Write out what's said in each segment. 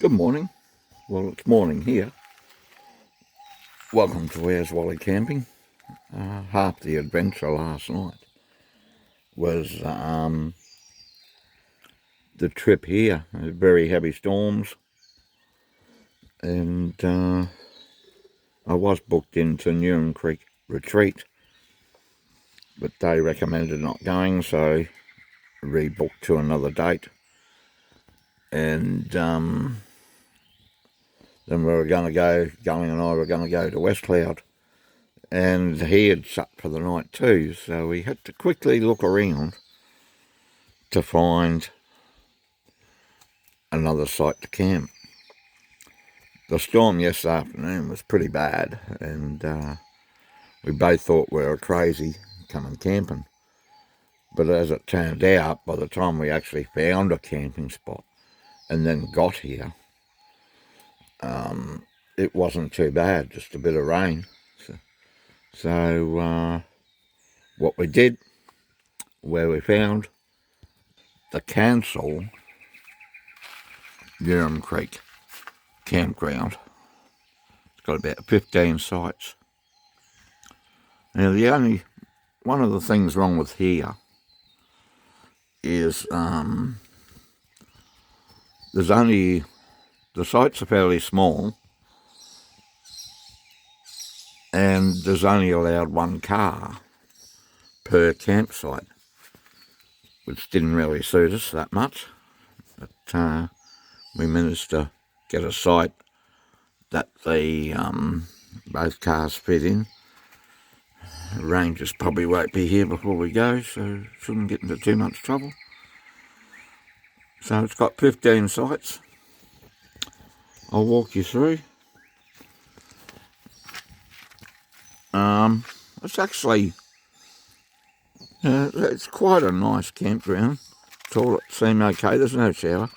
Good morning. Well, it's morning here. Welcome to Where's Wally Camping. Half the adventure last night was the trip here. Very heavy storms, and I was booked into Nuerum Ck retreat, but they recommended not going, so rebooked to another date. And then we were going to go. Gully and I were going to go to West Cloud. And he had shut for the night too, so we had to quickly look around to find another site to camp. The storm yesterday afternoon was pretty bad, and we both thought we were crazy coming camping. But as it turned out, by the time we actually found a camping spot and then got here, it wasn't too bad, just a bit of rain. So what we did, where we found the Cancel Nuerum Ck campground. It's got about 15 sites. Now one of the things wrong with here is the sites are fairly small, and there's only allowed one car per campsite, which didn't really suit us that much. But we managed to get a site that both cars fit in. The rangers probably won't be here before we go, so shouldn't get into too much trouble. So it's got 15 sites. I'll walk you through. It's actually it's quite a nice campground. Toilets seem okay. There's no shower,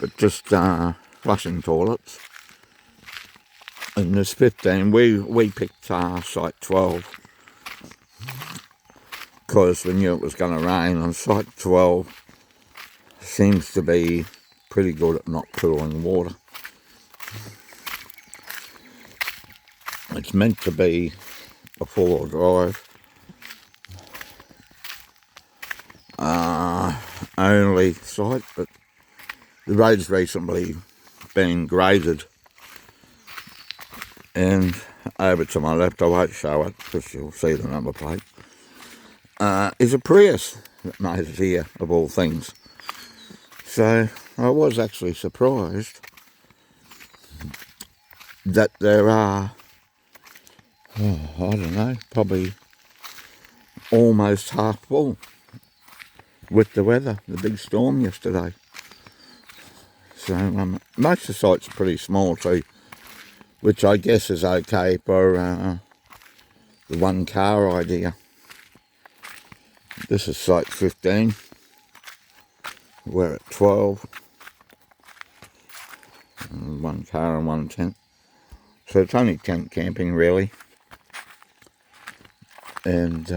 but just flushing toilets. And there's 15. We picked site 12 because we knew it was going to rain. And site 12 seems to be pretty good at not cooling water. It's meant to be a four-wheel drive only site, but the road's recently been graded. And over to my left, I won't show it because you'll see the number plate, is a Prius that made it here, of all things. So I was actually surprised that there are, I don't know, probably almost half full with the weather, the big storm yesterday. So most of the sites are pretty small too, which I guess is okay for the one car idea. This is site 15. We're at 12. And one car and one tent. So it's only tent camping really. And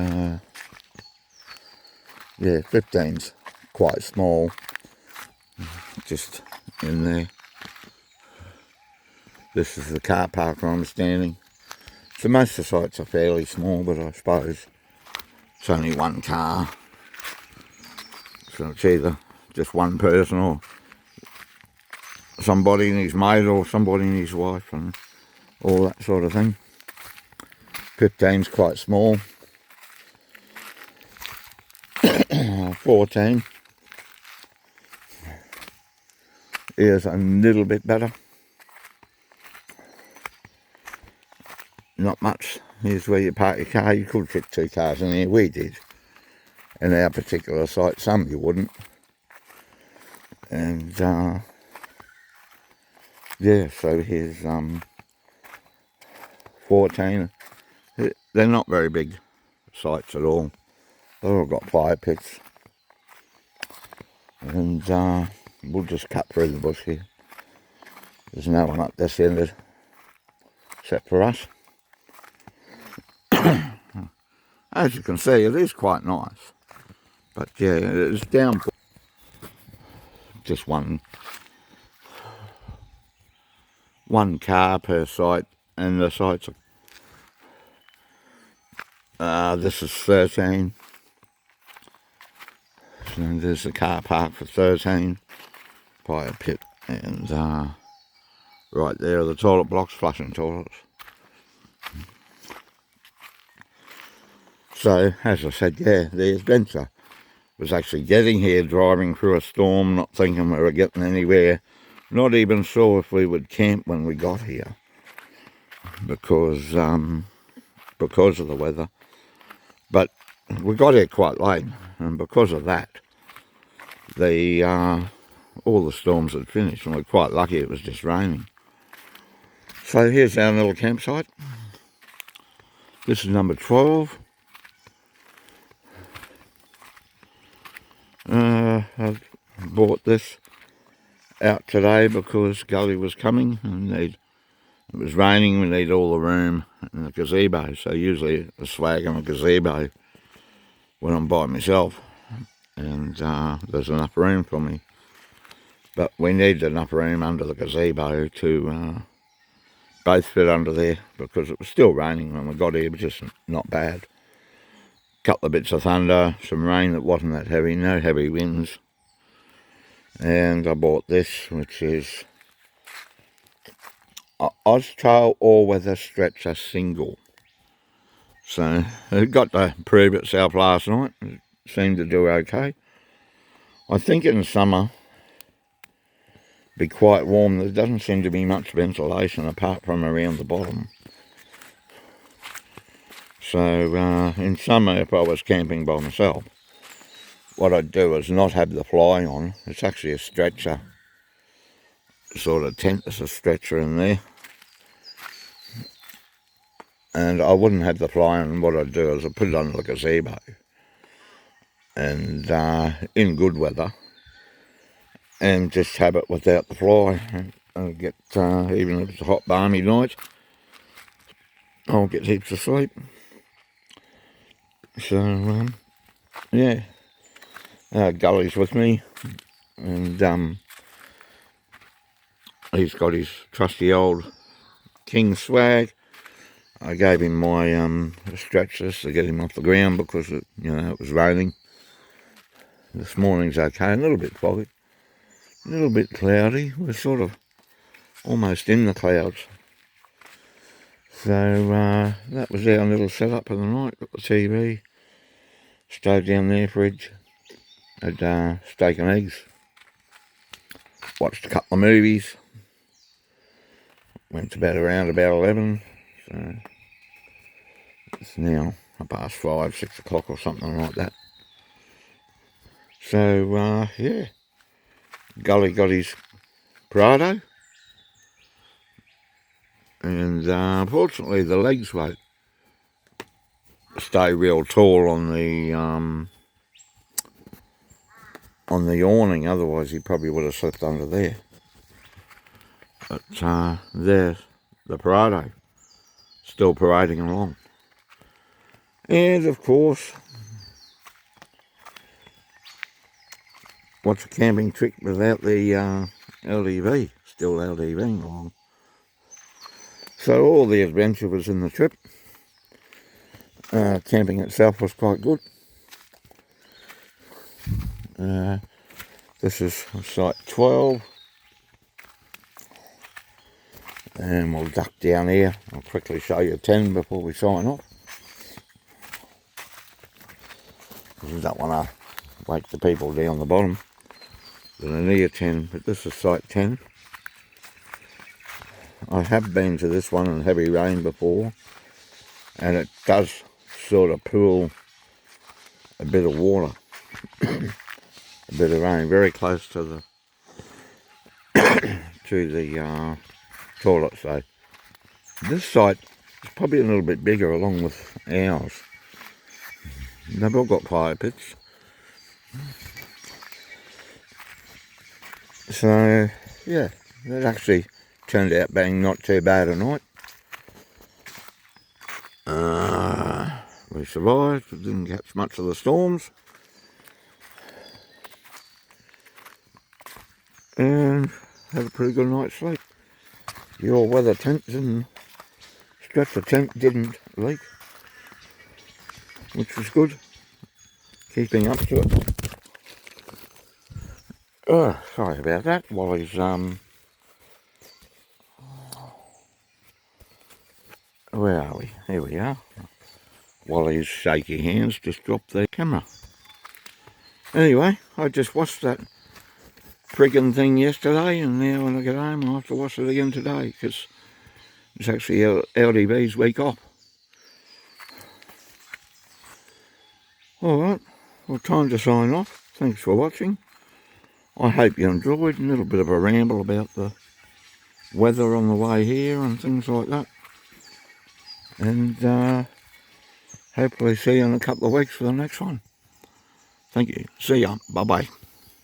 yeah, 15's quite small. Just in there. This is the car park where I'm standing. So most of the sites are fairly small, but I suppose it's only one car. So it's either just one person or somebody and his mate or somebody and his wife and all that sort of thing. 15's quite small. 14 is a little bit better. Not much. Here's where you park your car. You could fit two cars in here. We did. In our particular site, some you wouldn't. And yeah, so here's 14. They're not very big sites at all. They've all got fire pits. And we'll just cut through the bush here. There's no one up this end except for us. As you can see, it is quite nice. But yeah, it's down. Just one one car per site, and the sites are, this is 13. So there's the car park for 13, fire pit, and right there are the toilet blocks, flushing toilets. So, as I said, yeah, the adventure was actually getting here, driving through a storm, not thinking we were getting anywhere, not even sure if we would camp when we got here, because of the weather. But we got here quite late, and because of that, all the storms had finished, and we're quite lucky it was just raining. So here's our little campsite. This is number 12. I've bought this out today because Gully was coming, and it was raining. We need all the room in the gazebo, so usually a swag and a gazebo when I'm by myself, and there's enough room for me. But we need enough room under the gazebo to both fit under there, because it was still raining when we got here, but just not bad. Couple of bits of thunder, some rain that wasn't that heavy, no heavy winds. And I bought this, which is Austrail All-Weather Stretcher Single. So it got to prove itself last night. It seemed to do okay. I think in summer be quite warm. There doesn't seem to be much ventilation apart from around the bottom. So in summer, if I was camping by myself, what I'd do is not have the fly on. It's actually a stretcher, sort of tent. There's a stretcher in there. And I wouldn't have the fly on. What I'd do is I'd put it under the gazebo. And in good weather, and just have it without the fly. I'll get, even if it's a hot balmy night, I'll get heaps of sleep. So, yeah, Gully's with me, and he's got his trusty old King swag. I gave him my stretchers to get him off the ground because it was raining. This morning's okay, a little bit foggy, a little bit cloudy. We're sort of almost in the clouds. So that was our little setup for the night. Got the TV, stove down there, fridge, had steak and eggs, watched a couple of movies, went to bed around about 11, so it's now 5:30, 6 o'clock or something like that. So yeah, Gully got his Prado, and unfortunately the legs won't stay real tall on the awning, otherwise he probably would have slept under there. But there's the Prado, still parading along. And of course, what's a camping trick without the LDV, still LDVing along. So all the adventure was in the trip. Camping itself was quite good. This is site 12. And we'll duck down here. I'll quickly show you 10 before we sign off. Because I don't want to wake the people down the bottom. They're near 10, but this is site 10. I have been to this one in heavy rain before, and it does sort of pool a bit of water, a bit of rain, very close to the toilet. So this site is probably a little bit bigger along with ours. They've all got fire pits. So yeah, that actually turned out being not too bad a night. We survived, we didn't catch much of the storms. And had a pretty good night's sleep. your weather tents and stretcher tent didn't leak, which was good. Keeping up to it. Oh, sorry about that. Wally's where are we? Here we are. Wally's shaky hands just dropped the camera. Anyway, I just washed that friggin' thing yesterday, and now when I get home I'll have to wash it again today, because it's actually LDB's week off. Alright, well, time to sign off. Thanks for watching. I hope you enjoyed. A little bit of a ramble about the weather on the way here and things like that. And hopefully see you in a couple of weeks for the next one. Thank you. See ya. Bye-bye.